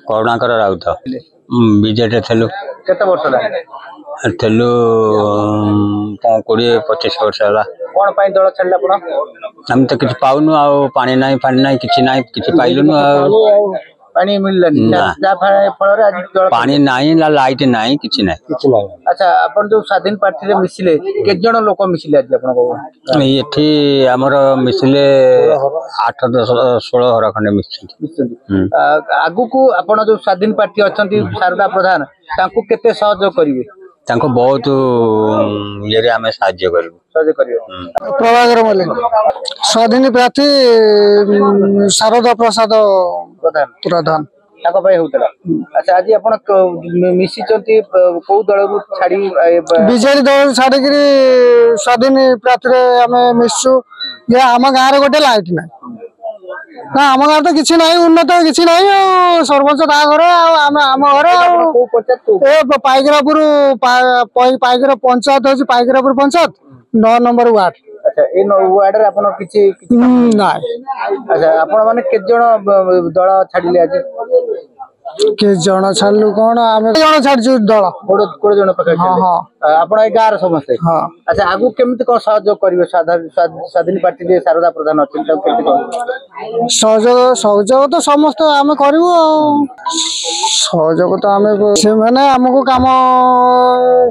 Karunakar Raut BJD थेलु केते वर्ष थेलु 20-25 वर्ष है कौन पाई दल छाड़ले आपण हम तो किसी पाउनु आ पानी नहीं किसी पाइलुनु पानी मिललानी जा फल रे आज दल पानी नहीं ला लाइट नहीं किसी नहीं। अच्छा अपन जो स्वाधीन पार्टी रे मिसिले के जण लोक मिसिले आज आपण को एठी हमर मिसिले 8-10-16 घर खंडे मिसिले आगु को अपन जो स्वाधीन पार्टी अछंती शारदा प्रधान तांको केते सहयोग करिवे तांको बहुत ये रे हमें साहाय्य करिवे प्रभाकर मल्लिक स्वाधीन प्रार्थी शारदा प्रसाद प्रधान ताको भाई होतला। अच्छा आज आपण मिसी चंती को दल रु छाडी बीजेडी दल छाडी करी स्वाधीन प्रार्थी रे हमें मिसु ये हम गाँव रे गोटे लाइट ना ना आम गाँव तो किसी नहीं उन्नत किसी नहीं सरपंच ता घर आम घर पाइकरापुर पाइकरा पंचायत हो पाइकरापुर पंचायत 9 नंबर वार्ड। अच्छा ए वार्ड रे आपण किछि ना। अच्छा आपण माने के जण दल छाडिले आज के जण छाडलु कोन आमे जण छाडछु दल कोड जण पकड़ हां हां आपण ए गार समस्त हां। अच्छा आगु केमिति को सहयोग करिवे स्वाधीन पार्टी रे शारदा प्रधान अछि त केमिति सहयोग तो समस्त आमे करबो सहयोग तो आमे से माने हमको काम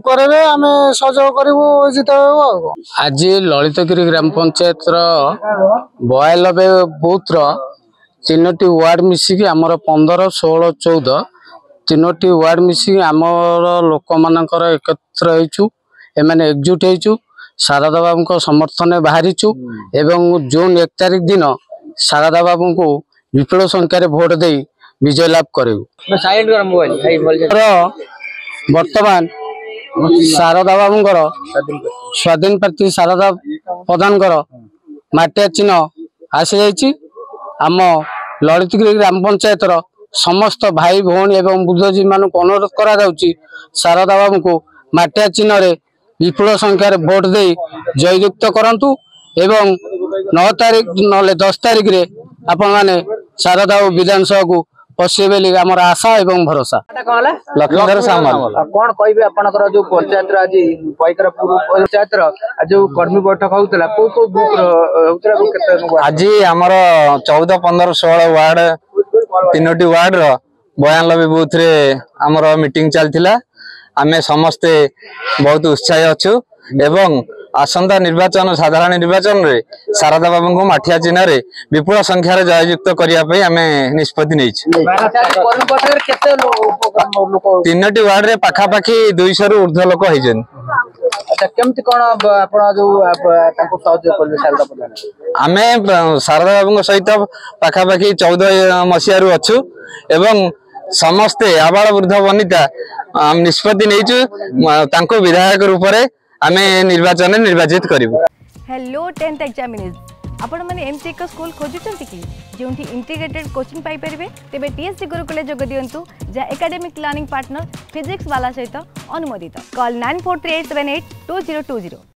करबे आमे सहयोग करबो जितबो। आज ललितगिरी ग्राम पंचायत रो 92 बूथ रो 3टी वार्ड मिसिकी आमर 15, 16, 14 3टी वार्ड मिसिकी आमर लोक मानकर एकत्र होइछु एमाने एकजुट होइछु शारदा बाबू को समर्थन बाहरीछु एवं जून 1 तारिख दिन शारदा बाबू को विपुल संख्यार भोट दे विजय लाभ करेबु। वर्तमान शारदा बाबू स्वाधीन प्रार्थी शारदा प्रधान माटिया चिन्ह आसी जाइछि आम ललितगिरी ग्राम पंचायत समस्त भाई भौणी एवं बुद्धजी मान अनुरोध करा जाउछि शारदा बाबू को माटिया चिन्ह रे विपुल संख्यार भोट दे जययुक्त करंतु एवं 9 तारिख न 10 तारिख रे आपण माने शारदा विधानसभा को पशे बेली हमर आशा एवं भरोसा। लक्ष्मण सामल कोन कहबे आपनकर जो पंचायत आज पाइकरापुर पंचायत जो कर्मी बैठक होतला को बूथ होतला केते आज हमर 14, 15, 16 वार्ड 3टी वार्ड रो 92 बूथ रे हमर मीटिंग चलथिला आमे समस्त बहुत उत्साही अछु एवं आसंता निर्वाचन साधारण निर्वाचन रे शारदा बाबू को माठिया चिन्ह रे विपुल संख्यार जययुक्त करिया पई आमे निष्पत्ति नेछि। 3टी वार्ड रे पाखा पाखी 200 रु ऊर्ध्व लोक होइजन। अच्छा केमति कोन आपण जो ताको सहयोग करबे शारदा प्रधान आमे शारदा बाबू सहित पाखा पाखी 14 मसिया रु अछु एवं समस्ते आबाल वृद्ध वनिता निष्पत्ति नेछु तांको विधायक रूप रे आमे निर्वाचन निर्वाचित करिवु। हेलो 10th एग्जामिनीज आपण माने एमसी एक स्कूल खोजुचंती कि जोंठी इंटीग्रेटेड कोचिंग पाई परिबे तेबे टीएससी गुरुकुले जोग दियंतु जा एकेडमिक लर्निंग पार्टनर फिजिक्स वाला सहित अनुमोदित कॉल 9438782020।